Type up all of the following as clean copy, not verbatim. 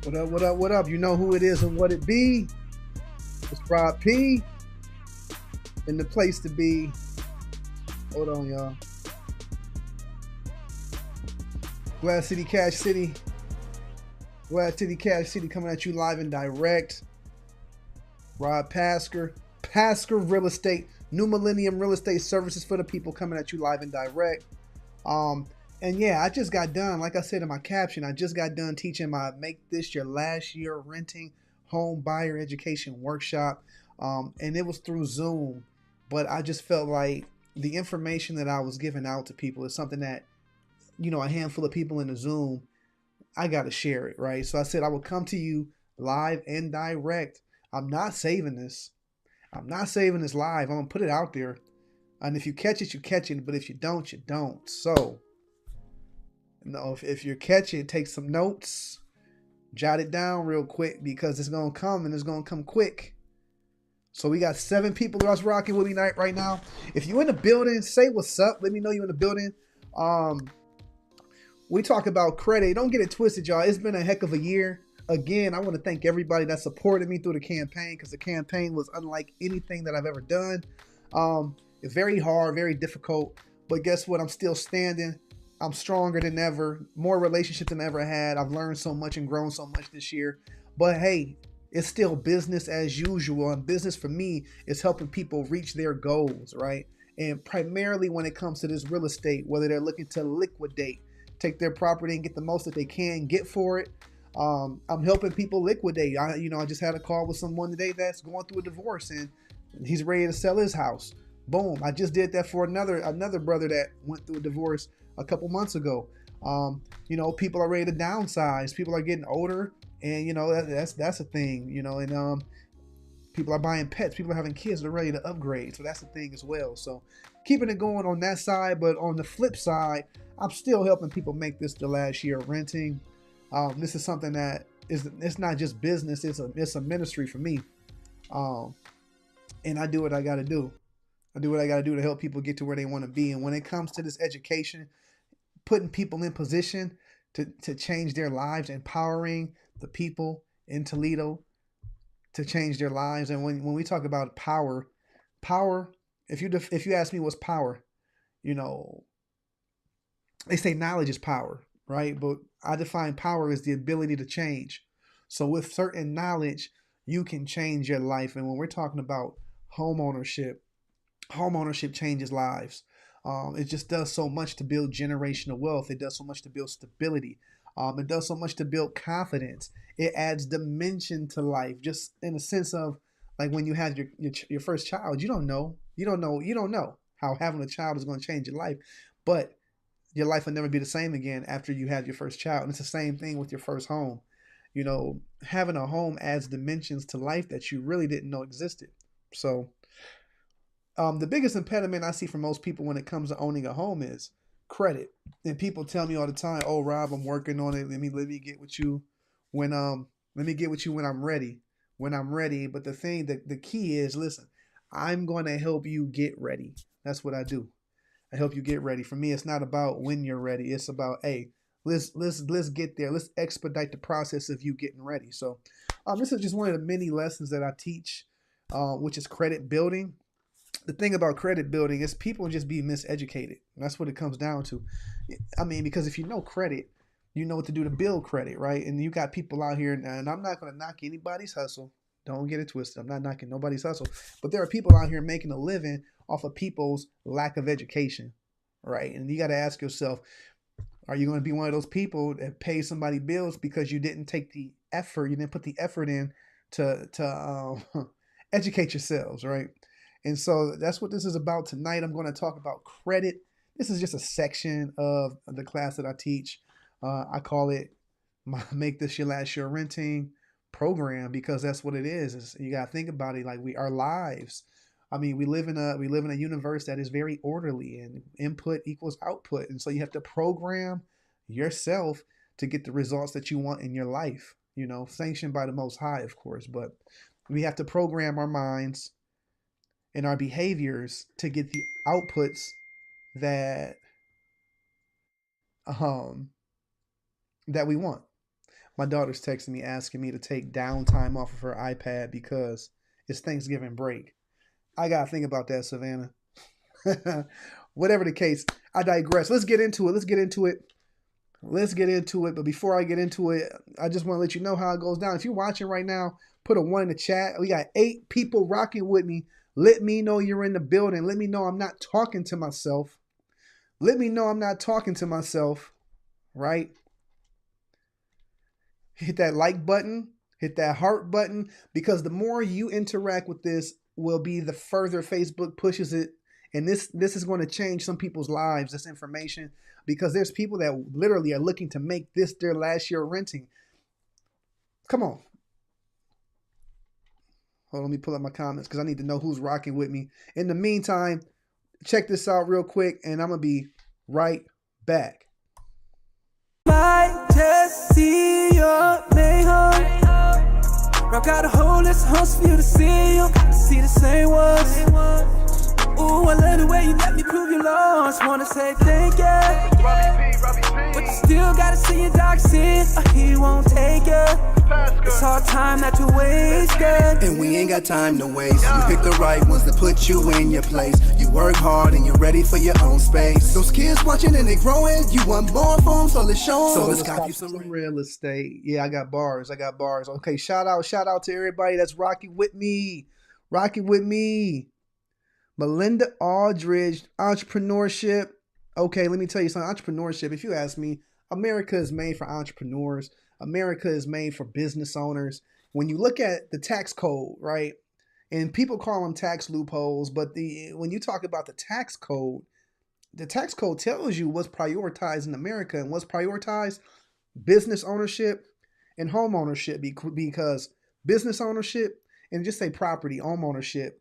What up, what up, what up? You know who it is and what it be. It's Rob P in the place to be. Hold on, y'all. Glad City Cash City. Glad City Cash City coming at you live and direct. Rob Pasker. Pasker Real Estate. New Millennium Real Estate Services for the people coming at you live and direct. And yeah, I just got done, like I said in my caption, I just got done teaching my Make This Your Last Year Renting Home Buyer Education Workshop. And it was through Zoom, but I just felt like the information that I was giving out to people is something that, a handful of people in the Zoom, I got to share it, right? So I said I would come to you live and direct. I'm not saving this. I'm not saving this live. I'm going to put it out there. And if you catch it, you catch it. But if you don't, you don't. So, if you catch it, take some notes. Jot it down real quick because it's going to come and it's going to come quick. So we got 7 people that's rocking with me right now. If you're in the building, say what's up. Let me know you're in the building. We talk about credit. Don't get it twisted, y'all. It's been a heck of a year. Again, I want to thank everybody that supported me through the campaign because the campaign was unlike anything that I've ever done. It's very hard, very difficult. But guess what? I'm still standing. I'm stronger than ever. More relationships than I ever had. I've learned so much and grown so much this year. But hey, it's still business as usual. And business for me is helping people reach their goals, right? And primarily when it comes to this real estate, whether they're looking to liquidate, take their property and get the most that they can get for it. I'm helping people liquidate. I just had a call with someone today that's going through a divorce and he's ready to sell his house. Boom. I just did that for another brother that went through a divorce a couple months ago. People are ready to downsize. People are getting older and that's a thing, and people are buying pets. People are having kids. They're ready to upgrade. So that's the thing as well. So keeping it going on that side. But on the flip side, I'm still helping people make this the last year of renting. This is something that it's not just business. It's a ministry for me. And I do what I got to do. I do what I got to do to help people get to where they want to be. And when it comes to this education, putting people in position to change their lives, empowering the people in Toledo to change their lives. And when we talk about power, if you ask me what's power, they say knowledge is power, right? But I define power as the ability to change. So with certain knowledge, you can change your life. And when we're talking about home ownership changes lives. It just does so much to build generational wealth. It does so much to build stability. It does so much to build confidence. It adds dimension to life, just in a sense of like when you have your first child, you don't know how having a child is going to change your life, but your life will never be the same again after you have your first child. And it's the same thing with your first home. Having a home adds dimensions to life that you really didn't know existed. So the biggest impediment I see for most people when it comes to owning a home is credit. And people tell me all the time, "Oh, Rob, I'm working on it. Let me get with you when I'm ready. When I'm ready." But the key is, listen, I'm going to help you get ready. That's what I do. I help you get ready. For me, it's not about when you're ready. It's about, hey, let's get there. Let's expedite the process of you getting ready. So, this is just one of the many lessons that I teach, which is credit building. The thing about credit building is people just be miseducated. That's what it comes down to. Because if you know credit, you know what to do to build credit, right? And you got people out here, and I'm not going to knock anybody's hustle. Don't get it twisted. I'm not knocking nobody's hustle. But there are people out here making a living off of people's lack of education, right? And you got to ask yourself, are you going to be one of those people that pay somebody bills because you didn't take the effort, you didn't put the effort in to educate yourselves, right? And so that's what this is about tonight. I'm going to talk about credit. This is just a section of the class that I teach. I call it my Make This Your Last Year Renting program because that's what it is. You got to think about it like our lives. We live in a universe that is very orderly and input equals output. And so you have to program yourself to get the results that you want in your life, sanctioned by the Most High, of course. But we have to program our minds and our behaviors to get the outputs that that we want. My daughter's texting me asking me to take downtime off of her iPad because it's Thanksgiving break. I gotta think about that, Savannah. Whatever the case, I digress. Let's get into it. But before I get into it, I just want to let you know how it goes down. If you're watching right now, put a 1 in the chat. We got 8 people rocking with me. Let me know you're in the building. Let me know I'm not talking to myself. Right? Hit that like button. Hit that heart button. Because the more you interact with this will be the further Facebook pushes it. And this is going to change some people's lives, this information. Because there's people that literally are looking to make this their last year renting. Come on. Hold on, let me pull up my comments because I need to know who's rocking with me. In the meantime, check this out real quick, and I'm going to be right back. Might just see your name. I got a whole list of hosts for you to see. You got to see the same ones. Ooh, I love the way you let me prove you lost. Wanna say thank you, but you still gotta see your dark sin, or he won't take it. It's hard time that you wasted, and we ain't got time to waste. You pick the right ones to put you in your place. You work hard and you're ready for your own space. Those kids watching and they growing. You want more from them, so let's show them. So let's cop you some real estate. Yeah, I got bars. Okay, shout out to everybody that's rocking with me. Melinda Aldridge, entrepreneurship. Okay, let me tell you something. Entrepreneurship, if you ask me, America is made for entrepreneurs. America is made for business owners. When you look at the tax code, right, and people call them tax loopholes, but when you talk about the tax code tells you what's prioritized in America, and what's prioritized: business ownership and home ownership, because business ownership and just say property, home ownership,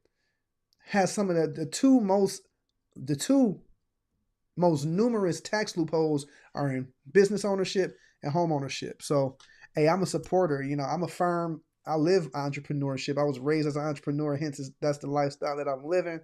has some of the two most numerous tax loopholes are in business ownership and home ownership. So, hey, I'm a supporter. I live entrepreneurship. I was raised as an entrepreneur, hence that's the lifestyle that I'm living.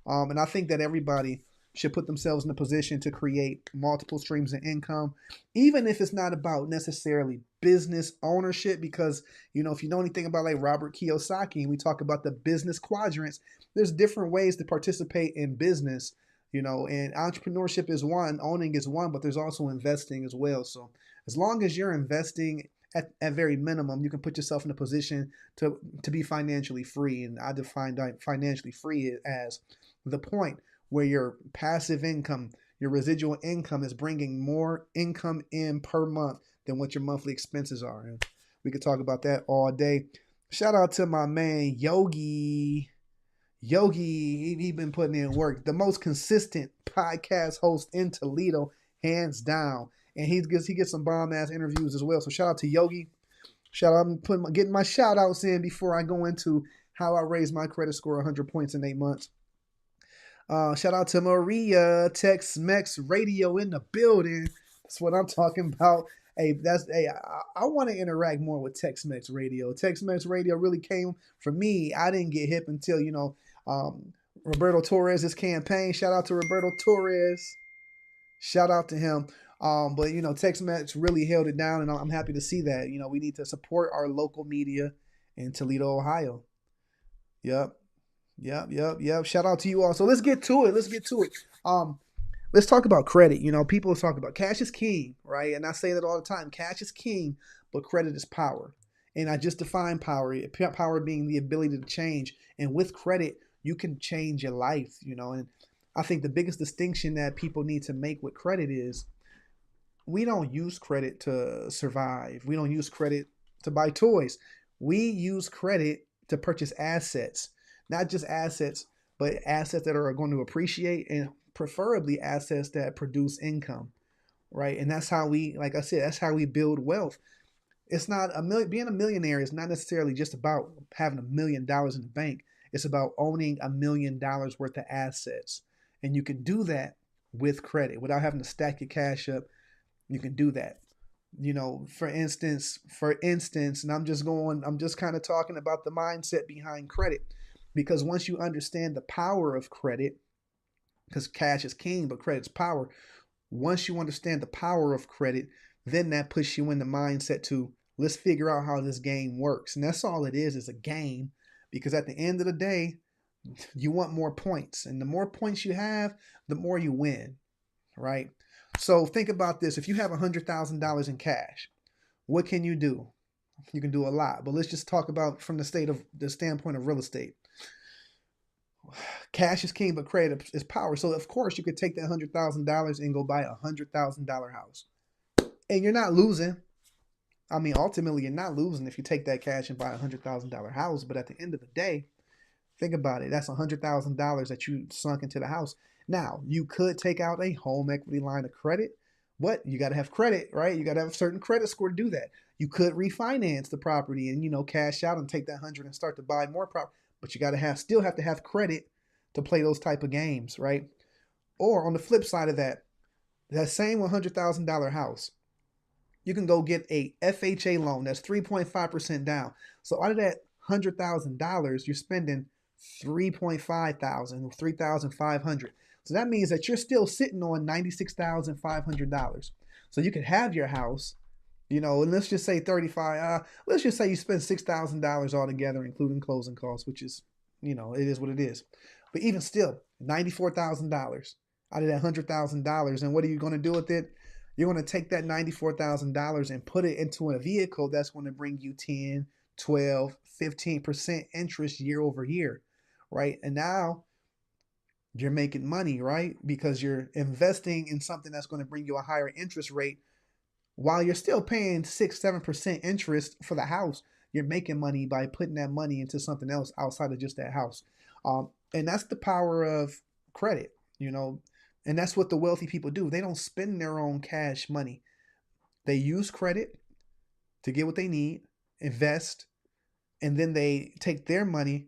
And I think that everybody should put themselves in a position to create multiple streams of income, even if it's not about necessarily business ownership, because, if you know anything about like Robert Kiyosaki, and we talk about the business quadrants, there's different ways to participate in business, and entrepreneurship is one, owning is one, but there's also investing as well. So as long as you're investing at very minimum, you can put yourself in a position to be financially free. And I define financially free as the point where your passive income, your residual income, is bringing more income in per month than what your monthly expenses are. And we could talk about that all day. Shout out to my man, Yogi. He been putting in work. The most consistent podcast host in Toledo, hands down. And he gets some bomb-ass interviews as well. So shout out to Yogi. I'm getting my shout-outs in before I go into how I raised my credit score 100 points in 8 months. Shout out to Maria, Tex-Mex Radio in the building. That's what I'm talking about. I want to interact more with Tex-Mex Radio. Tex-Mex Radio really came for me. I didn't get hip until, Roberto Torres' campaign. Shout out to Roberto Torres. Shout out to him. But Tex-Mex really held it down, and I'm happy to see that. We need to support our local media in Toledo, Ohio. Yep. Shout out to you all. So let's get to it. Let's talk about credit. People talk about cash is king, right? And I say that all the time. Cash is king, but credit is power. And I just define power. Power being the ability to change. And with credit, you can change your life, And I think the biggest distinction that people need to make with credit is we don't use credit to survive. We don't use credit to buy toys. We use credit to purchase assets. Not just assets, but assets that are going to appreciate, and preferably assets that produce income, right? And that's how like I said, that's how we build wealth. It's not being a millionaire is not necessarily just about having $1 million in the bank. It's about owning $1 million worth of assets. And you can do that with credit without having to stack your cash up. You can do that. For instance, and I'm just kind of talking about the mindset behind credit. Because once you understand the power of credit, because cash is king, but credit's power. Once you understand the power of credit, then that puts you in the mindset to Let's figure out how this game works. And that's all it is a game. Because at the end of the day, you want more points. And the more points you have, the more you win, right? So think about this. If you have $100,000 in cash, what can you do? You can do a lot. But let's just talk about from the standpoint of real estate. Cash is king, but credit is power. So of course you could take that $100,000 and go buy $100,000 house. And you're not losing. I mean, ultimately, you're not losing if you take that cash and buy $100,000 house. But at the end of the day, think about it. That's $100,000 that you sunk into the house. Now, you could take out a home equity line of credit. But you got to have credit, right? You got to have a certain credit score to do that. You could refinance the property and, cash out and take that 100 and start to buy more property. But you got to still have to have credit to play those type of games, right? Or on the flip side of that same $100,000 house, you can go get a FHA loan that's 3.5% down. So out of that $100,000, you're spending $3,500. So that means that you're still sitting on $96,500. So you could have your house, and let's just say let's just say you spend $6,000 altogether, including closing costs, which is, it is what it is. But even still, $94,000 out of that $100,000. And what are you going to do with it? You're going to take that $94,000 and put it into a vehicle that's going to bring you 10, 12, 15% interest year over year, right? And now you're making money, right? Because you're investing in something that's going to bring you a higher interest rate while you're still paying 6, 7% interest for the house. You're making money by putting that money into something else outside of just that house. And that's the power of credit, and that's what the wealthy people do. They don't spend their own cash money. They use credit to get what they need, invest, and then they take their money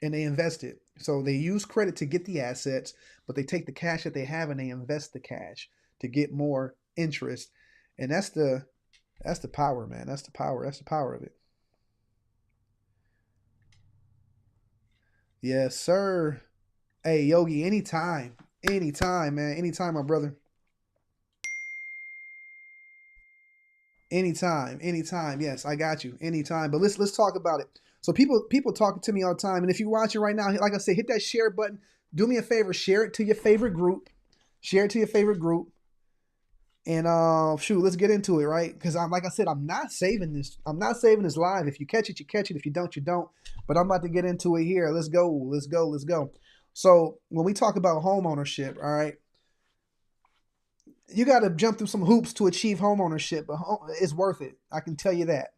and they invest it. So they use credit to get the assets, but they take the cash that they have and they invest the cash to get more interest. And that's the power, man. That's the power. That's the power of it. Yes, sir. Hey, Yogi, anytime. Anytime, man. Anytime, my brother. Anytime. Anytime. Yes, I got you. Anytime. But let's talk about it. So people talking to me all the time. And if you're watching right now, like I said, hit that share button. Do me a favor, share it to your favorite group. Share it to your favorite group. And shoot, let's get into it, right? Because like I said, I'm not saving this. I'm not saving this live. If you catch it, you catch it. If you don't, you don't. But I'm about to get into it here. Let's go. Let's go. Let's go. So when we talk about home ownership, all right, you got to jump through some hoops to achieve home ownership, but it's worth it. I can tell you that.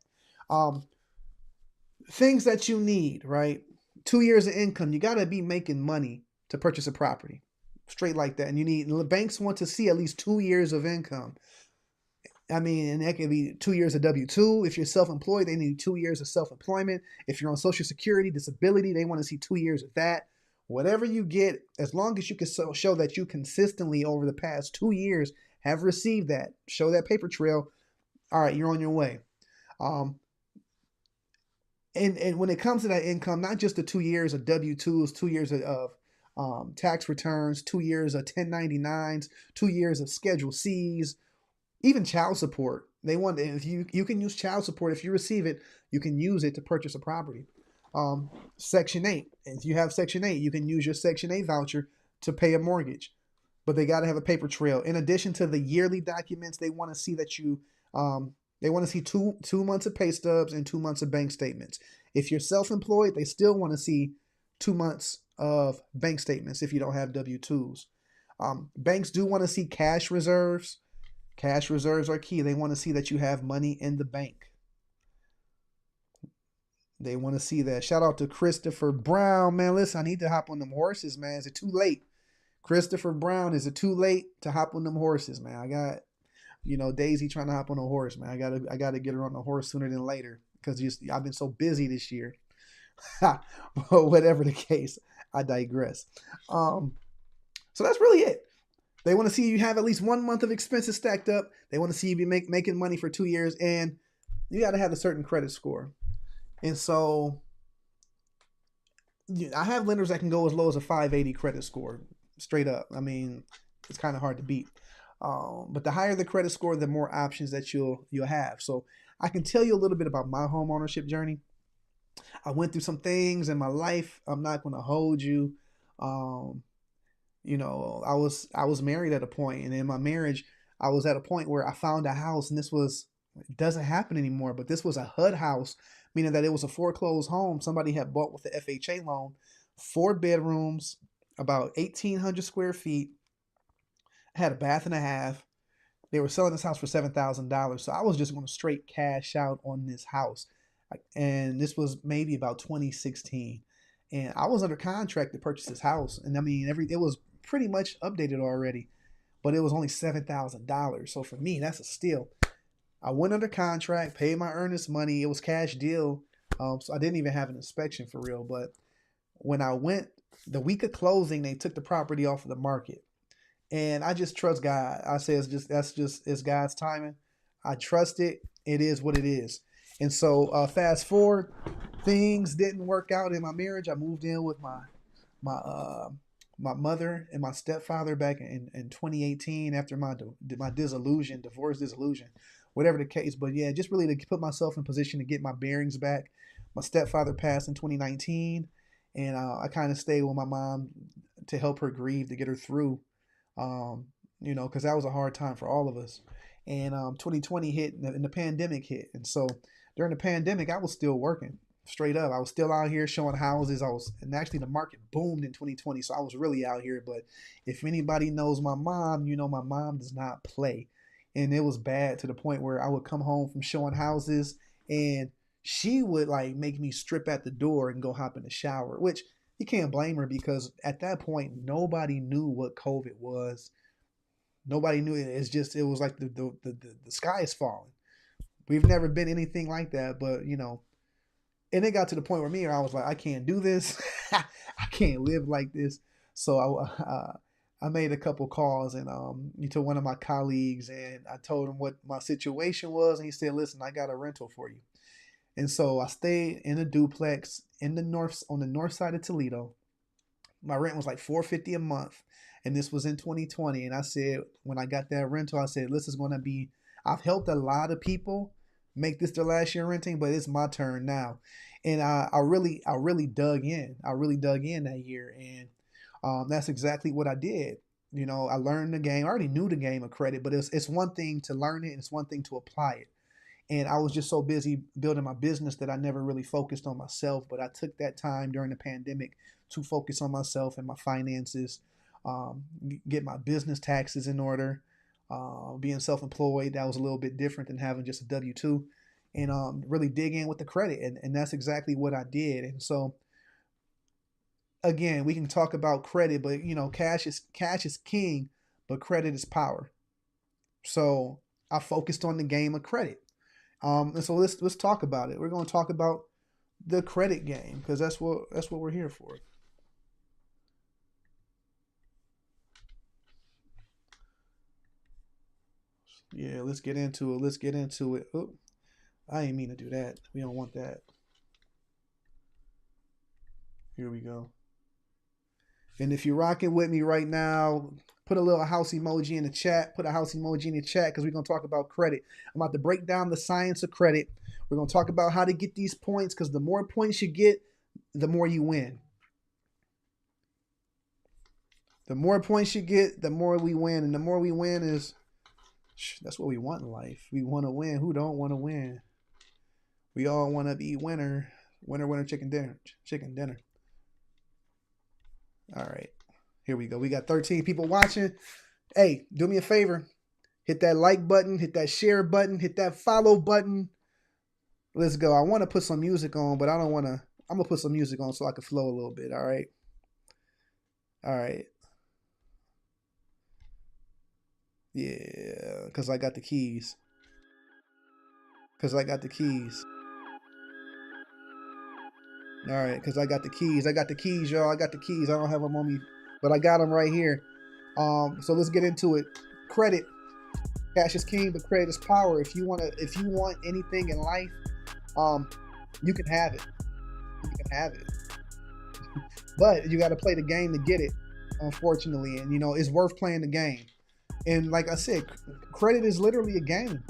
Things that you need, right? 2 years of income. You got to be making money to purchase a property, straight like that. And the banks want to see at least 2 years of income. I mean, and that could be 2 years of W-2. If you're self-employed, they need 2 years of self-employment. If you're on Social Security, disability, they want to see 2 years of that. Whatever you get, as long as you can show that you consistently over the past 2 years have received that, show that paper trail, all right, you're on your way. And when it comes to that income, not just the 2 years of W-2s, 2 years of tax returns, 2 years of 1099s, 2 years of Schedule Cs, even child support. They want, if you can use child support, if you receive it, you can use it to purchase a property. Section 8. If you have Section 8, you can use your Section 8 voucher to pay a mortgage. But they got to have a paper trail. In addition to the yearly documents, they want to see that they want to see two months of pay stubs and 2 months of bank statements. If you're self-employed, they still want to see 2 months of bank statements if you don't have W-2s. Banks do want to see cash reserves. Cash reserves are key. They want to see that you have money in the bank. They want to see that. Shout out to Christopher Brown. Man, listen, I need to hop on them horses, man. Is it too late? Christopher Brown, is it too late to hop on them horses, man? I got, Daisy trying to hop on a horse, man. I gotta get her on the horse sooner than later because I've been so busy this year. But whatever the case, I digress. So that's really it. They want to see you have at least 1 month of expenses stacked up. They want to see you be making money for 2 years, and you got to have a certain credit score. And so I have lenders that can go as low as a 580 credit score, straight up. I mean, it's kind of hard to beat. But the higher the credit score, the more options that you'll have. So I can tell you a little bit about my home ownership journey. I went through some things in my life. I'm not going to hold you. Um, I was married at a point, and in my marriage, I was at a point where I found a house, and this was it doesn't happen anymore, but this was a HUD house, meaning that it was a foreclosed home somebody had bought with the FHA loan, 4 bedrooms, about 1,800 square feet, had a bath and a half. They were selling this house for $7,000, so I was just going to straight cash out on this house, and this was maybe about 2016, and I was under contract to purchase this house, and I mean it was pretty much updated already, but it was only $7,000. So for me, that's a steal. I went under contract, paid my earnest money. It was cash deal, so I didn't even have an inspection for real. But when I went the week of closing, they took the property off of the market. And I just trust God. I say it's God's timing. I trust it. It is what it is. And so fast forward, things didn't work out in my marriage. I moved in with my my mother and my stepfather back in 2018 after my divorce disillusion, whatever the case. But yeah, just really to put myself in position to get my bearings back. My stepfather passed in 2019, and I kind of stayed with my mom to help her grieve, to get her through. Because that was a hard time for all of us. And 2020 hit, and the pandemic hit. And so during the pandemic, I was still working straight up. I was still out here showing houses. And actually the market boomed in 2020. So I was really out here. But if anybody knows my mom, my mom does not play. And it was bad to the point where I would come home from showing houses, and she would like make me strip at the door and go hop in the shower, which you can't blame her, because at that point nobody knew what COVID was. Nobody knew it. It was like the sky is falling. We've never been anything like that, but and it got to the point where I was like, I can't do this. I can't live like this. So I made a couple calls, and to one of my colleagues, and I told him what my situation was, and he said, "Listen, I got a rental for you." And so I stayed in a duplex on the north side of Toledo. My rent was like $450 a month, and this was in 2020. And I said, when I got that rental, I said, "This is going to be." I've helped a lot of people make this their last year renting, but it's my turn now. And I really dug in. I really dug in that year, and that's exactly what I did. I learned the game. I already knew the game of credit, but it's one thing to learn it, and it's one thing to apply it. And I was just so busy building my business that I never really focused on myself. But I took that time during the pandemic to focus on myself and my finances, get my business taxes in order. Being self-employed, that was a little bit different than having just a W-2, and really dig in with the credit. And that's exactly what I did. And so, again, we can talk about credit, but cash is king, but credit is power. So I focused on the game of credit. And so let's talk about it. We're going to talk about the credit game, because that's what we're here for. Yeah, let's get into it. Oh, I didn't mean to do that. We don't want that. Here we go. And if you're rocking with me right now, put a little house emoji in the chat. Put a house emoji in the chat, because we're going to talk about credit. I'm about to break down the science of credit. We're going to talk about how to get these points, because the more points you get, the more you win. The more points you get, the more we win. And the more we win that's what we want in life. We want to win. Who don't want to win? We all want to be winner. Winner, winner, chicken dinner. Chicken dinner. All right. Here we go. We got 13 people watching. Hey, do me a favor. Hit that like button. Hit that share button. Hit that follow button. Let's go. I want to put some music on, but I don't want to. I'm going to put some music on so I can flow a little bit. All right. All right. Yeah, because I got the keys. All right, because I got the keys. Y'all. I got the keys. I don't have them on me, but I got them right here. So let's get into it. Credit. Cash is king, but credit is power. If you want anything in life, you can have it. But you got to play the game to get it, unfortunately. And it's worth playing the game. And like I said, credit is literally a game.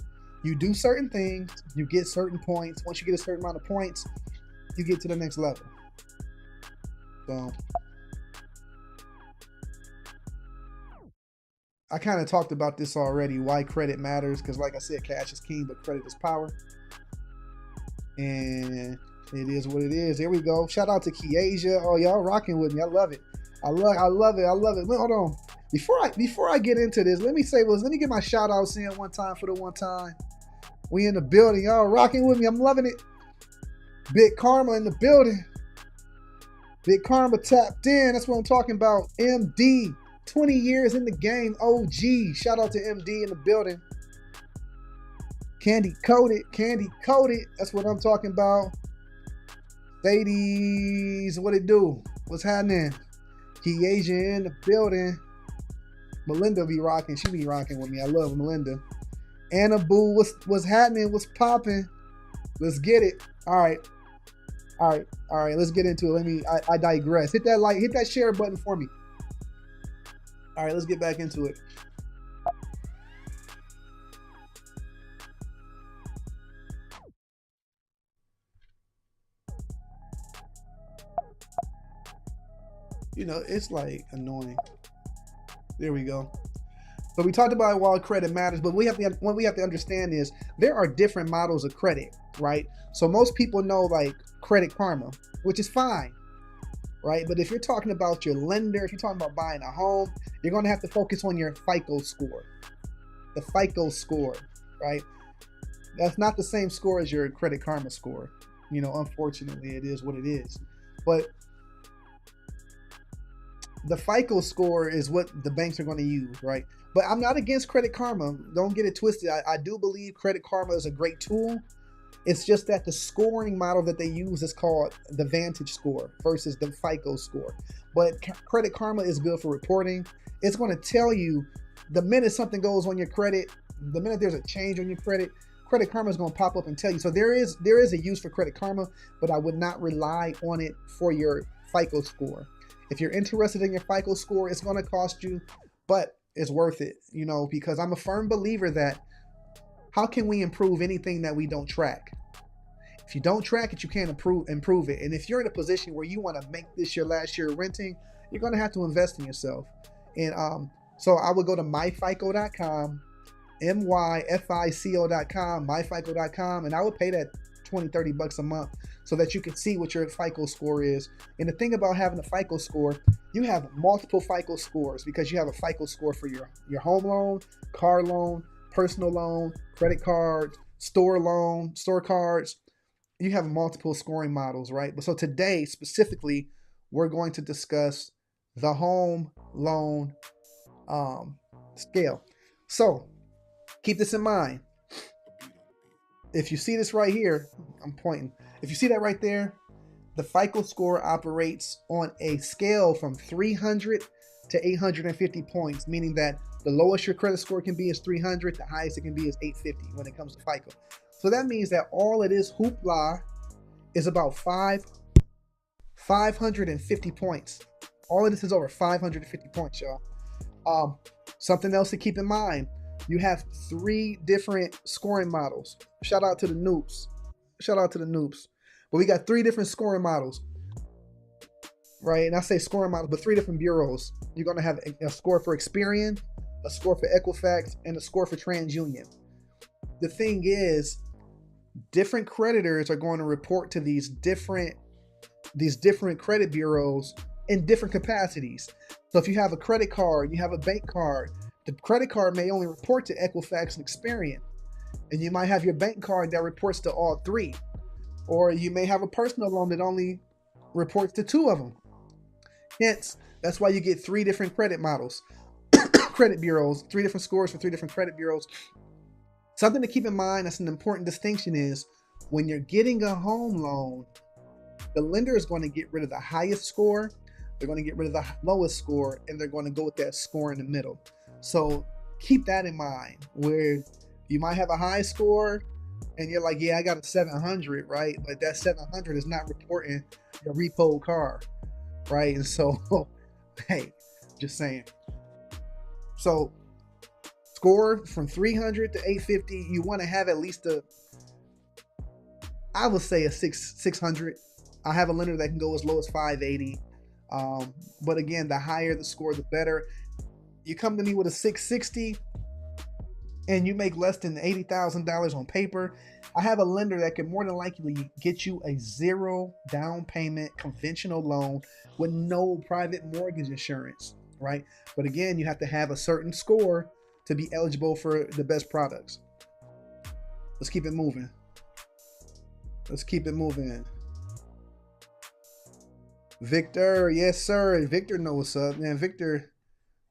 You do certain things, you get certain points. Once you get a certain amount of points, you get to the next level. So I kind of talked about this already, why credit matters, because like I said, cash is king, but credit is power. And it is what it is. There we go. Shout out to Kiasia. Oh, y'all rocking with me. I love it. I love it. Hold on. Before I get into this, let me get my shout outs in one time for the one time. We in the building. Y'all rocking with me. I'm loving it. Big Karma in the building. Big Karma tapped in. That's what I'm talking about. MD. 20 years in the game. OG. Shout out to MD in the building. Candy coated. That's what I'm talking about. Ladies, what it do? What's happening? Kiasia in the building. Melinda be rocking. She be rocking with me. I love Melinda. Anna Boo, what's happening? What's popping? Let's get it. All right. Let's get into it. I digress. Hit that share button for me. All right, let's get back into it. You know, it's like annoying. There we go. So we talked about why credit matters, but what we have to understand is there are different models of credit, right? So most people know like Credit Karma, which is fine, right? But if you're talking about your lender, if you're talking about buying a home, you're going to have to focus on your FICO score. The FICO score, right? That's not the same score as your Credit Karma score. You know, unfortunately, it is what it is. But the FICO score is what the banks are going to use, right? But I'm not against Credit Karma. Don't get it twisted. I do believe Credit Karma is a great tool. It's just that the scoring model that they use is called the Vantage score versus the FICO score. But Credit Karma is good for reporting. It's going to tell you the minute something goes on your credit, the minute there's a change on your credit, Credit Karma is going to pop up and tell you. So there is a use for Credit Karma, but I would not rely on it for your FICO score. If you're interested in your FICO score, it's going to cost you, but it's worth it, you know, because I'm a firm believer that how can we improve anything that we don't track? If you don't track it, you can't improve it. And if you're in a position where you want to make this your last year renting, you're going to have to invest in yourself. And so I would go to myfico.com, myfico.com, myfico.com, and I would pay that $20-$30 a month so that you can see what your FICO score is. And the thing about having a FICO score, you have multiple FICO scores because you have a FICO score for your home loan, car loan, personal loan, credit cards, store loan, store cards. You have multiple scoring models, right? But so today specifically, we're going to discuss the home loan scale. So keep this in mind. If you see this right here, I'm pointing. If you see that right there, the FICO score operates on a scale from 300 to 850 points, meaning that the lowest your credit score can be is 300, the highest it can be is 850 when it comes to FICO. So that means that all it is hoopla is about 550 points. All of this is over 550 points, y'all. Something else to keep in mind. You have 3 different scoring models. Shout out to the noobs. But we got 3 different scoring models, right? And I say scoring models, but 3 different bureaus. You're going to have a score for Experian, a score for Equifax, and a score for TransUnion. The thing is, different creditors are going to report to these different credit bureaus in different capacities. So if you have a credit card, you have a bank card, the credit card may only report to Equifax and Experian. And you might have your bank card that reports to all 3. Or you may have a personal loan that only reports to 2 of them. Hence, that's why you get 3 different credit models, credit bureaus, 3 different scores for 3 different credit bureaus. Something to keep in mind, that's an important distinction, is when you're getting a home loan, the lender is going to get rid of the highest score, they're going to get rid of the lowest score, and they're going to go with that score in the middle. So keep that in mind, where you might have a high score and you're like, yeah, I got a 700, right? But that 700 is not reporting your repo car, right? And so, hey, just saying. So score from 300 to 850, you want to have at least I would say a 600. I have a lender that can go as low as 580. But again, the higher the score, the better. You come to me with a 660 and you make less than $80,000 on paper, I have a lender that can more than likely get you a 0 down payment conventional loan with no private mortgage insurance, right? But again, you have to have a certain score to be eligible for the best products. Let's keep it moving. Let's keep it moving. Victor, yes sir. Victor knows what's up, man. Victor,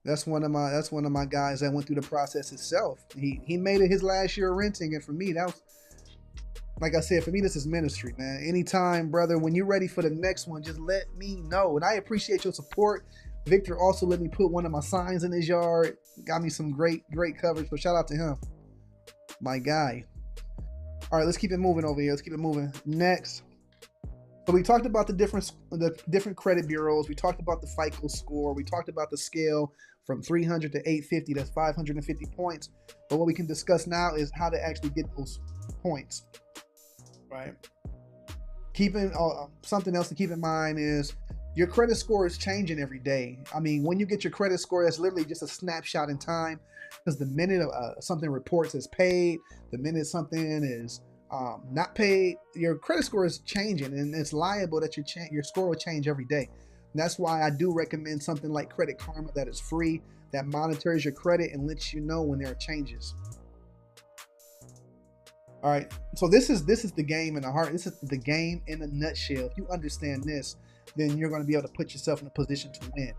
that's one of my guys that went through the process itself. He made it his last year renting, and for me, that was, like I said, for me, this is ministry, man. Anytime, brother, when you're ready for the next one, just let me know. And I appreciate your support. Victor also let me put one of my signs in his yard. Got me some great coverage. So shout out to him, my guy. All right, let's keep it moving over here. Let's keep it moving. Next. So we talked about the different credit bureaus. We talked about the FICO score. We talked about the scale from 300 to 850. That's 550 points. But what we can discuss now is how to actually get those points, right? Keeping something else to keep in mind is your credit score is changing every day. I mean, when you get your credit score, that's literally just a snapshot in time, because the minute something reports as paid, the minute something is not paid, your credit score is changing, and it's liable that your score will change every day. And that's why I do recommend something like Credit Karma that is free, that monitors your credit and lets you know when there are changes. All right, so this is the game in the heart. This is the game in a nutshell. If you understand this, then you're going to be able to put yourself in a position to win.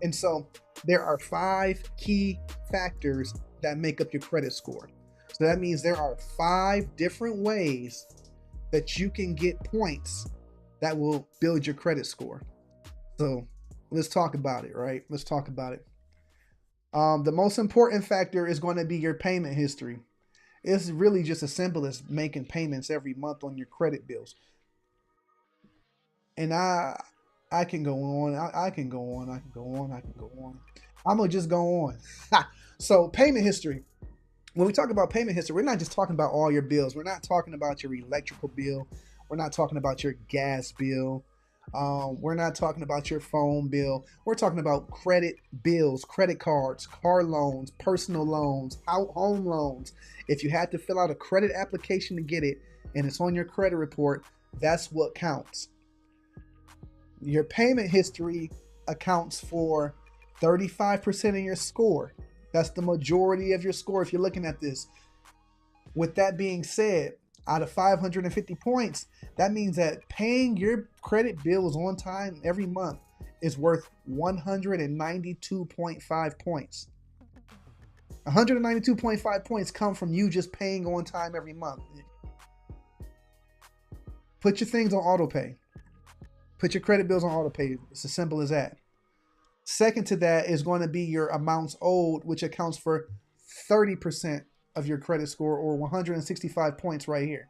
And so there are 5 key factors that make up your credit score. So that means there are 5 different ways that you can get points that will build your credit score. So let's talk about it, right? Let's talk about it. The most important factor is going to be your payment history. It's really just as simple as making payments every month on your credit bills. And I can go on. I can go on. I'm going to just go on. So payment history. When we talk about payment history, we're not just talking about all your bills. We're not talking about your electrical bill. We're not talking about your gas bill. We're not talking about your phone bill. We're talking about credit bills, credit cards, car loans, personal loans, home loans. If you had to fill out a credit application to get it and it's on your credit report, that's what counts. Your payment history accounts for 35% of your score. That's the majority of your score if you're looking at this. With that being said, out of 550 points, that means that paying your credit bills on time every month is worth 192.5 points. 192.5 points come from you just paying on time every month. Put your things on auto pay. Put your credit bills on auto pay. It's as simple as that. Second to that is going to be your amounts owed, which accounts for 30% of your credit score, or 165 points right here.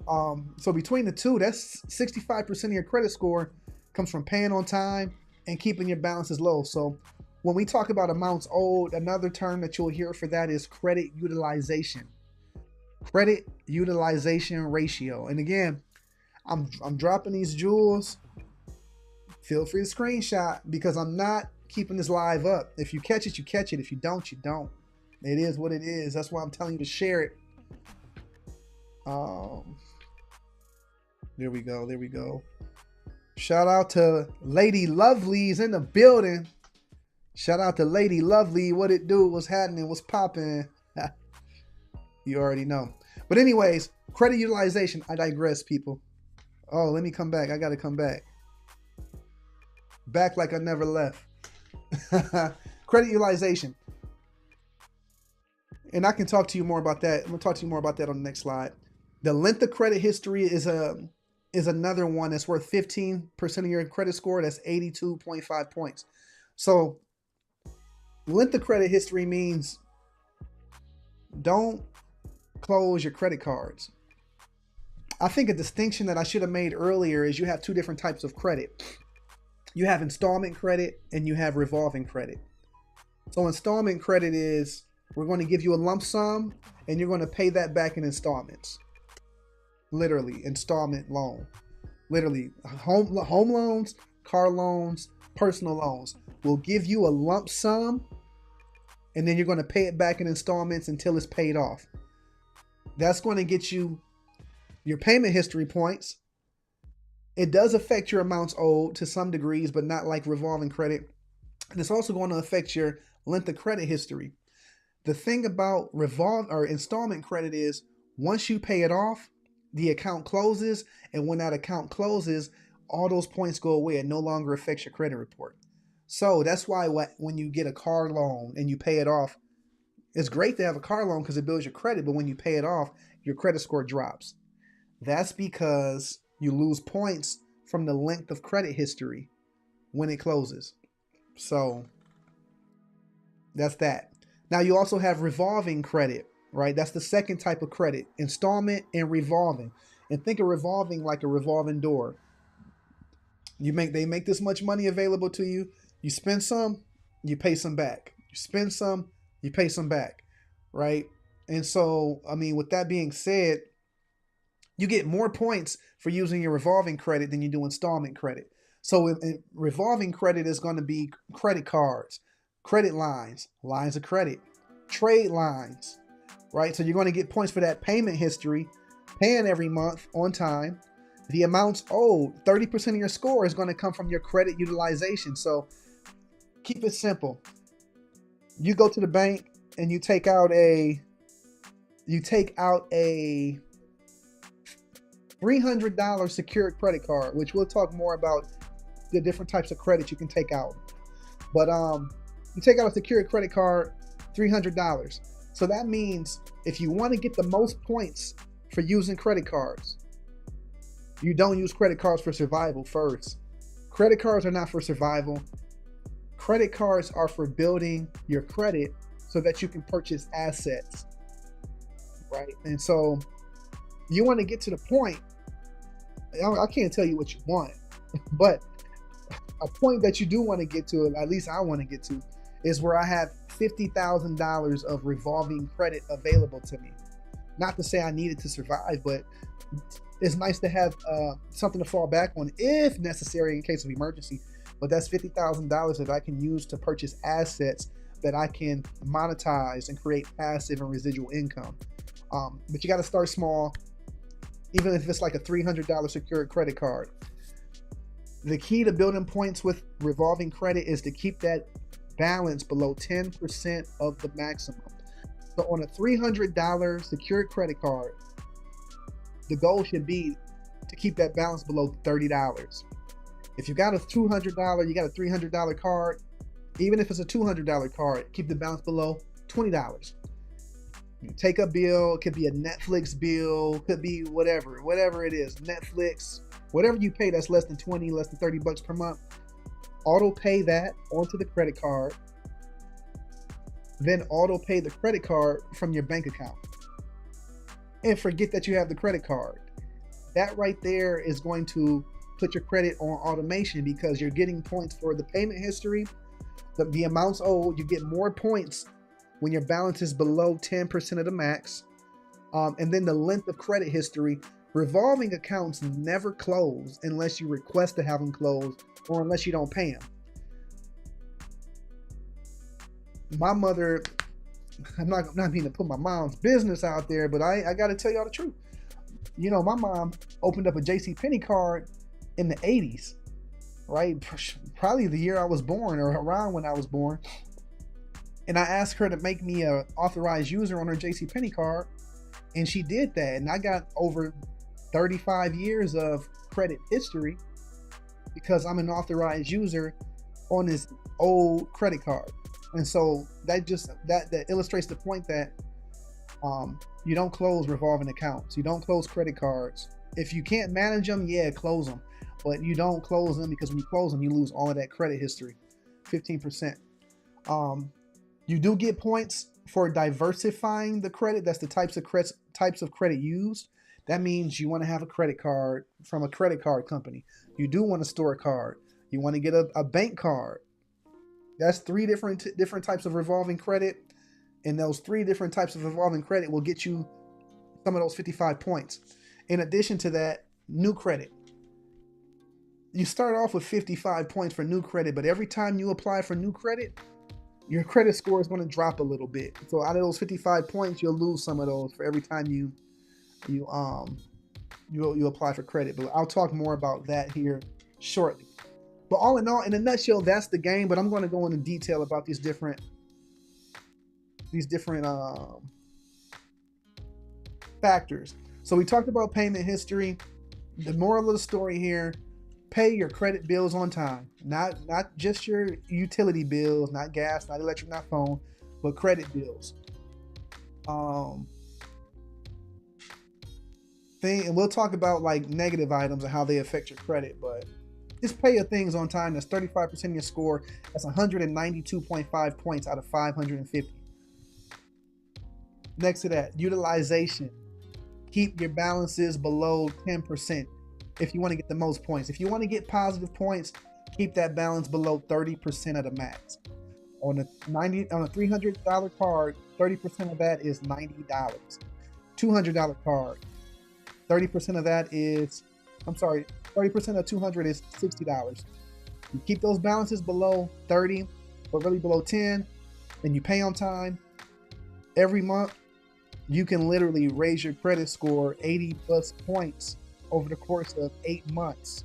So between the two, that's 65% of your credit score comes from paying on time and keeping your balances low. So when we talk about amounts owed, another term that you'll hear for that is credit utilization. Credit utilization ratio. And again, I'm dropping these jewels. Feel free to screenshot, because I'm not keeping this live up. If you catch it, you catch it. If you don't, you don't. It is what it is. That's why I'm telling you to share it. There we go. There we go. Shout out to Lady Lovely's in the building. Shout out to Lady Lovely. What it do? What's happening? What's popping? You already know. But anyways, credit utilization. I digress, people. Oh, let me come back. I got to come back. Back like I never left. Credit utilization. And I can talk to you more about that. I'm going to talk to you more about that on the next slide. The length of credit history is another one that's worth 15% of your credit score. That's 82.5 points. So length of credit history means don't close your credit cards. I think a distinction that I should have made earlier is you have 2 different types of credit. You have installment credit and you have revolving credit. So installment credit is We're going to give you a lump sum, and you're going to pay that back in installments. Literally, installment loan. Literally, home loans, car loans, personal loans. We'll give you a lump sum, and then you're going to pay it back in installments until it's paid off. That's going to get you your payment history points. It does affect your amounts owed to some degrees, but not like revolving credit. And it's also going to affect your length of credit history. The thing about installment credit is once you pay it off, the account closes, and when that account closes, all those points go away. It no longer affects your credit report. So that's why when you get a car loan and you pay it off, it's great to have a car loan because it builds your credit, but when you pay it off, your credit score drops. That's because you lose points from the length of credit history when it closes. So that's that. Now you also have revolving credit, right? That's the second type of credit, installment and revolving. And think of revolving like a revolving door. They make this much money available to you. You spend some, you pay some back. You spend some, you pay some back, right? And so, I mean, with that being said, you get more points for using your revolving credit than you do installment credit. So revolving credit is going to be credit cards, credit lines, lines of credit, trade lines, right? So you're going to get points for that payment history, paying every month on time. The amounts owed, 30% of your score is going to come from your credit utilization. So keep it simple. You go to the bank and you take out a $300 secured credit card, which we'll talk more about the different types of credit you can take out. But you take out a secured credit card, $300. So that means if you want to get the most points for using credit cards, you don't use credit cards for survival first. Credit cards are not for survival. Credit cards are for building your credit so that you can purchase assets, right? And so you want to get to the point, I can't tell you what you want, but a point that you do want to get to, at least I want to get to, is where I have $50,000 of revolving credit available to me. Not to say I need it to survive, but it's nice to have something to fall back on if necessary in case of emergency. But that's $50,000 that I can use to purchase assets that I can monetize and create passive and residual income. But you got to start small, even if it's like a $300 secured credit card. The key to building points with revolving credit is to keep that balance below 10% of the maximum. So on a $300 secured credit card, the goal should be to keep that balance below $30. If you got a $200, you got a $300 card, even if it's a $200 card, keep the balance below $20. You take a bill, it could be a Netflix bill, could be whatever it is, Netflix, whatever you pay that's less than 20, less than 30 bucks per month, auto pay that onto the credit card, then auto pay the credit card from your bank account. And forget that you have the credit card. That right there is going to put your credit on automation because you're getting points for the payment history, the amounts owed. You get more points when your balance is below 10% of the max. And then the length of credit history. Revolving accounts never close unless you request to have them closed or unless you don't pay them. My mother, I'm not meaning to put my mom's business out there, but I got to tell y'all the truth. You know, my mom opened up a JCPenney card in the 80s, right? Probably the year I was born or around when I was born. And I asked her to make me an authorized user on her JCPenney card. And she did that. And I got over 35 years of credit history because I'm an authorized user on this old credit card. And so that illustrates the point that you don't close revolving accounts. You don't close credit cards. If you can't manage them, yeah, close them. But you don't close them because when you close them, you lose all of that credit history, 15%. You do get points for diversifying the credit. That's the types of credit used. That means you want to have a credit card from a credit card company. You do want to store a card. You want to get a bank card. That's three different types of revolving credit. And those 3 different types of evolving credit will get you some of those 55 points. In addition to that, new credit. You start off with 55 points for new credit, but every time you apply for new credit, your credit score is going to drop a little bit. So out of those 55 points, you'll lose some of those for every time you apply for credit. But I'll talk more about that here shortly. But all in all, in a nutshell, that's the game. But I'm going to go into detail about these different factors. So we talked about payment history. The moral of the story here: pay your credit bills on time. Not just your utility bills, not gas, not electric, not phone, but credit bills. And we'll talk about like negative items and how they affect your credit, but just pay your things on time. That's 35% of your score. That's 192.5 points out of 550. Next to that, utilization. Keep your balances below 10% if you want to get the most points. If you want to get positive points, keep that balance below 30% of the max. On a $300 card, 30% of that is $90. $200 card, 30% of that is, 30% of 200 is $60. You keep those balances below 30, but really below 10, and you pay on time every month, you can literally raise your credit score 80 plus points over the course of 8 months.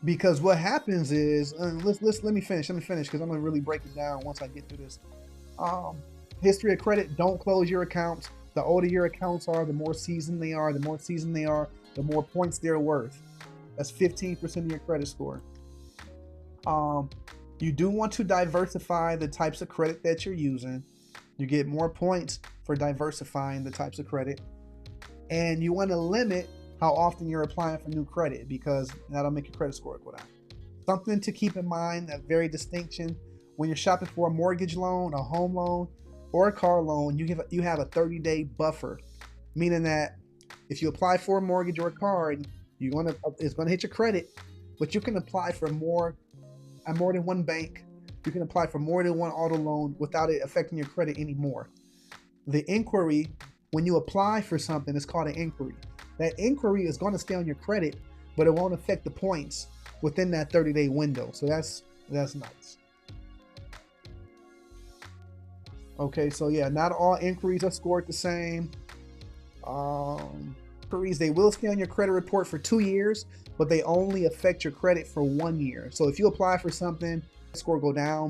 Because what happens is, let me finish because I'm gonna really break it down once I get through this. History of credit: don't close your accounts. The older your accounts are, the more seasoned they are. The more points they're worth. That's 15% of your credit score. You do want to diversify the types of credit that you're using. You get more points for diversifying the types of credit. And you want to limit how often you're applying for new credit, because that'll make your credit score go down. Something to keep in mind, a very distinction: when you're shopping for a mortgage loan, a home loan, or a car loan, you have a 30-day buffer, meaning that if you apply for a mortgage or a car, it's gonna hit your credit, but you can apply for more than one bank. You can apply for more than one auto loan without it affecting your credit anymore. The inquiry, when you apply for something, is called an inquiry. That inquiry is going to stay on your credit, but it won't affect the points within that 30-day window. So that's nice. Okay, so yeah, not all inquiries are scored the same. Inquiries, they will stay on your credit report for 2 years, but they only affect your credit for 1 year. So if you apply for something, score go down,